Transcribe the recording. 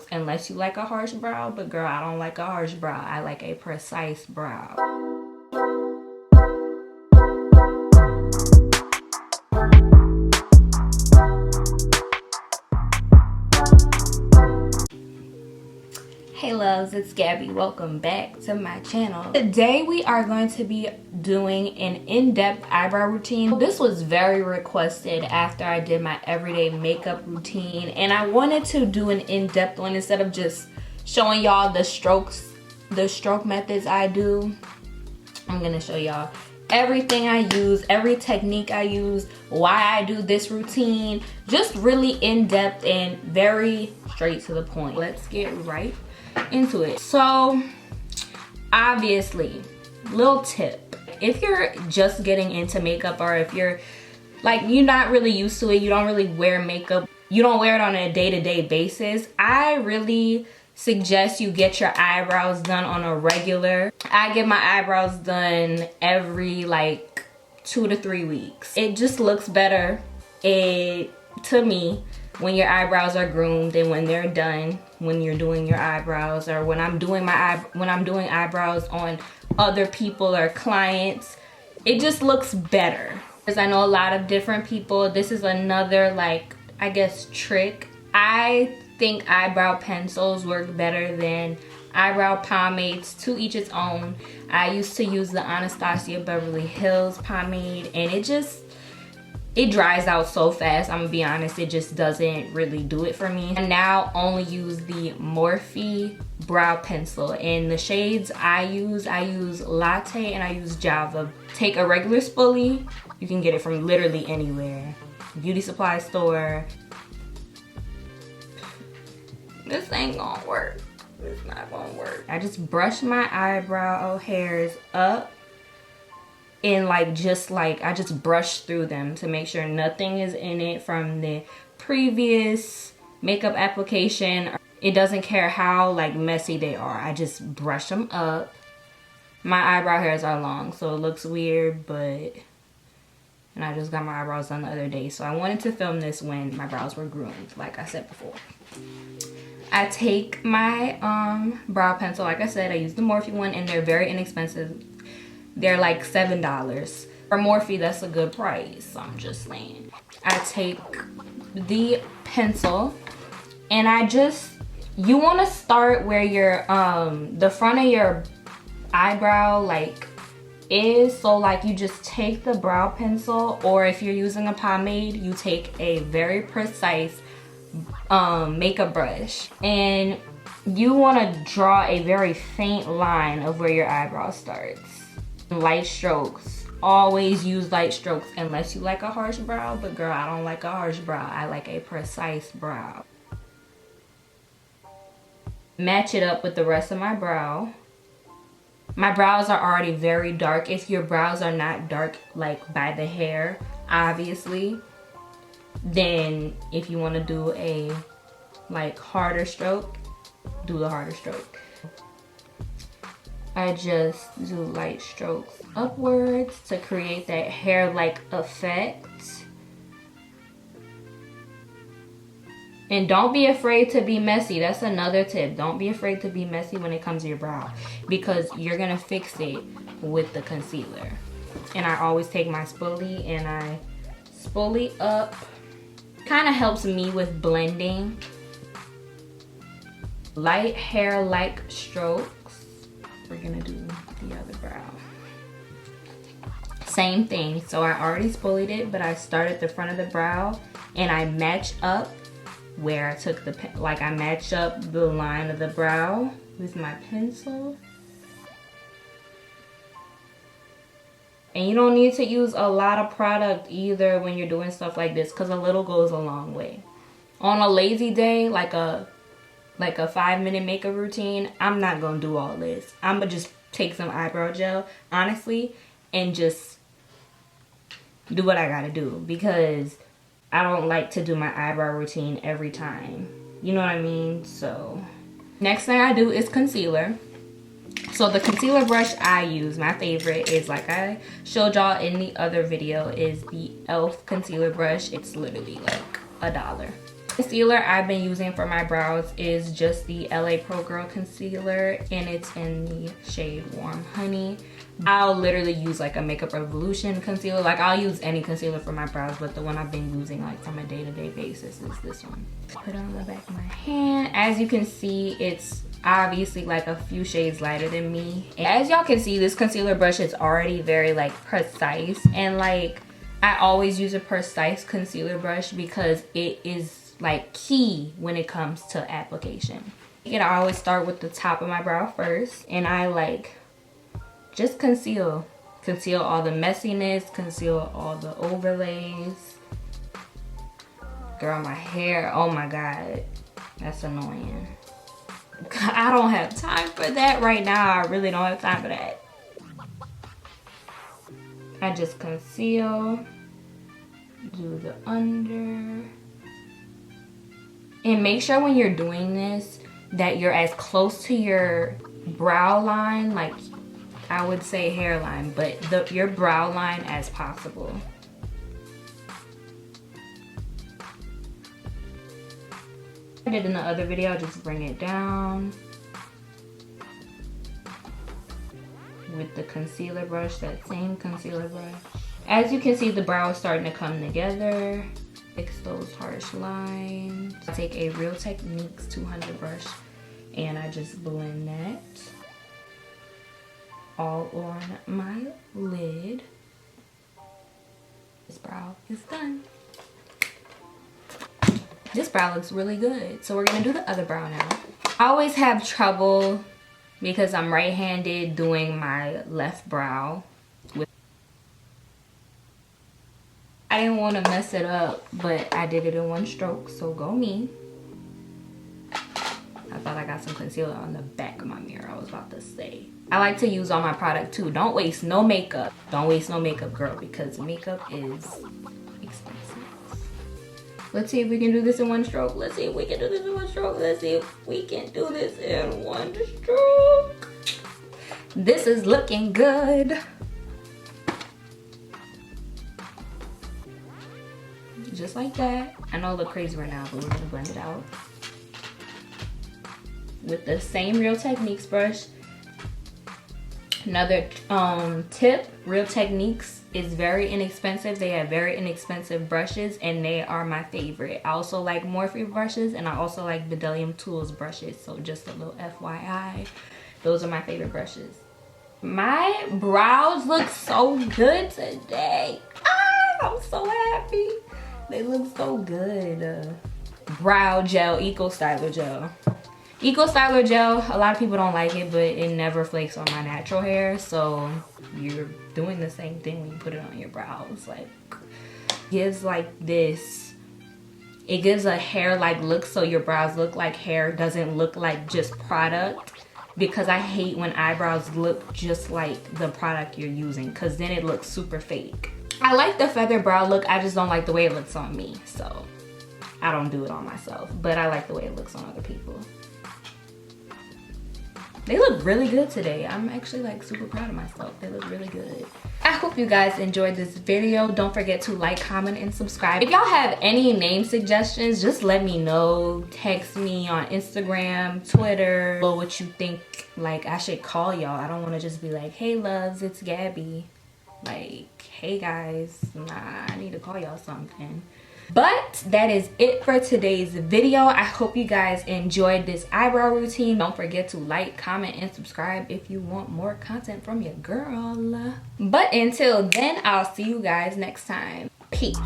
strokes unless you like a harsh brow. But girl, I don't like a harsh brow. I like a precise brow. Hey loves, it's Gabby. Welcome back to my channel. Today we are going to be doing an in-depth eyebrow routine. This was very requested after I did my everyday makeup routine, and I wanted to do an in-depth one instead of just showing y'all the stroke methods I do. I'm gonna show y'all everything I use, every technique I use, why I do this routine, just really in-depth and very straight to the point. Let's get right into it. So obviously, little tip, if you're just getting into makeup, or if you're not really used to it, you don't really wear makeup, you don't wear it on a day-to-day basis, I really suggest you get your eyebrows done on a regular. I get my eyebrows done every 2 to 3 weeks. It just looks better to me when your eyebrows are groomed and when they're done, when you're doing your eyebrows, or when I'm doing eyebrows on other people or clients. It just looks better. Because I know a lot of different people, this is another I guess trick. I think eyebrow pencils work better than eyebrow pomades. To each its own. I used to use the Anastasia Beverly Hills pomade, and it dries out so fast. I'm gonna be honest, it just doesn't really do it for me. I now only use the Morphe brow pencil, and the shades I use Latte and I use Java. Take a regular spoolie. You can get it from literally anywhere. Beauty supply store. This ain't gonna work. It's not gonna work. I just brush my eyebrow hairs up, and I just brush through them to make sure nothing is in it from the previous makeup application. It doesn't care how messy they are. I just brush them up. My eyebrow hairs are long, so it looks weird, and I just got my eyebrows done the other day, so I wanted to film this when my brows were groomed, like I said before. I take my brow pencil, like I said, I use the Morphe one, and they're very inexpensive. They're like $7. For Morphe, that's a good price, I'm just saying. I take the pencil, and you want to start where your the front of your eyebrow is. So you just take the brow pencil, or if you're using a pomade, you take a very precise makeup brush, and you want to draw a very faint line of where your eyebrow starts. Light strokes. Always use light strokes unless you like a harsh brow. But girl, I don't like a harsh brow. I like a precise brow. Match it up with the rest of my brow. My brows are already very dark. If your brows are not dark by the hair, obviously, then if you want to do a harder stroke, do the harder stroke. I just do light strokes upwards to create that hair-like effect. And don't be afraid to be messy. That's another tip. Don't be afraid to be messy when it comes to your brow, because you're gonna fix it with the concealer. And I always take my spoolie and I spoolie up. Kind of helps me with blending. Light hair-like strokes. We're gonna do the other brow. Same thing. So I already spoolied it, but I started the front of the brow and I match up where I took I match up the line of the brow with my pencil. And you don't need to use a lot of product either when you're doing stuff like this, because a little goes a long way. On a lazy day, like a 5-minute makeup routine, I'm not gonna do all this. I'm gonna just take some eyebrow gel, honestly, and just do what I gotta do, because I don't like to do my eyebrow routine every time. You know what I mean? So next thing I do is concealer. So the concealer brush I use, my favorite, is like I showed y'all in the other video, is the e.l.f. concealer brush. It's literally like $1. Concealer I've been using for my brows is just the LA Pro Girl concealer, and it's in the shade Warm Honey. I'll literally use like a Makeup Revolution concealer. Like I'll use any concealer for my brows, but the one I've been using like from a day-to-day basis is this one. Put it on the back of my hand. As you can see, it's obviously like a few shades lighter than me. And as y'all can see, this concealer brush is already very like precise, and like I always use a precise concealer brush because it is like key when it comes to application. And I always start with the top of my brow first, and I like just conceal all the messiness, conceal all the overlays. Girl, my hair, oh my god, that's annoying. I don't have time for that right now. I really don't have time for that. I just conceal, do the under. And make sure when you're doing this that you're as close to your brow line, like I would say hairline, but your brow line as possible. I did in the other video, just bring it down with the concealer brush, that same concealer brush. As you can see, the brow is starting to come together. Fix those harsh lines. I take a Real Techniques 200 brush and I just blend that all on my lid. This brow is done. This brow looks really good. So we're gonna do the other brow now. I always have trouble because I'm right-handed doing my left brow. I didn't want to mess it up, but I did it in one stroke, so go me. I thought I got some concealer on the back of my mirror, I was about to say. I like to use all my product too. Don't waste no makeup. Don't waste no makeup, girl, because makeup is expensive. Let's see if we can do this in one stroke. Let's see if we can do this in one stroke. Let's see if we can do this in one stroke. This is looking good. Just like that. I know I look crazy right now, but we're gonna blend it out. With the same Real Techniques brush. Another tip, Real Techniques is very inexpensive. They have very inexpensive brushes and they are my favorite. I also like Morphe brushes and I also like Bdellium Tools brushes. So just a little FYI, those are my favorite brushes. My brows look so good today. Ah, I'm so happy. They look so good. Brow gel, Eco Styler gel. Eco Styler gel, a lot of people don't like it, but it never flakes on my natural hair. So you're doing the same thing when you put it on your brows. Like, gives like this, it gives a hair-like look, so your brows look like hair, doesn't look like just product. Because I hate when eyebrows look just like the product you're using, because then it looks super fake. I like the feather brow look, I just don't like the way it looks on me. So I don't do it on myself, but I like the way it looks on other people. They look really good today. I'm actually like super proud of myself. They look really good. I hope you guys enjoyed this video. Don't forget to like, comment, and subscribe. If y'all have any name suggestions, just let me know. Text me on Instagram, Twitter, or what you think like I should call y'all. I don't want to just be like, hey loves, it's Gabby. Like, hey guys, nah, I need to call y'all something. But that is it for today's video. I hope you guys enjoyed this eyebrow routine. Don't forget to like, comment, and subscribe if you want more content from your girl. But until then, I'll see you guys next time. Peace.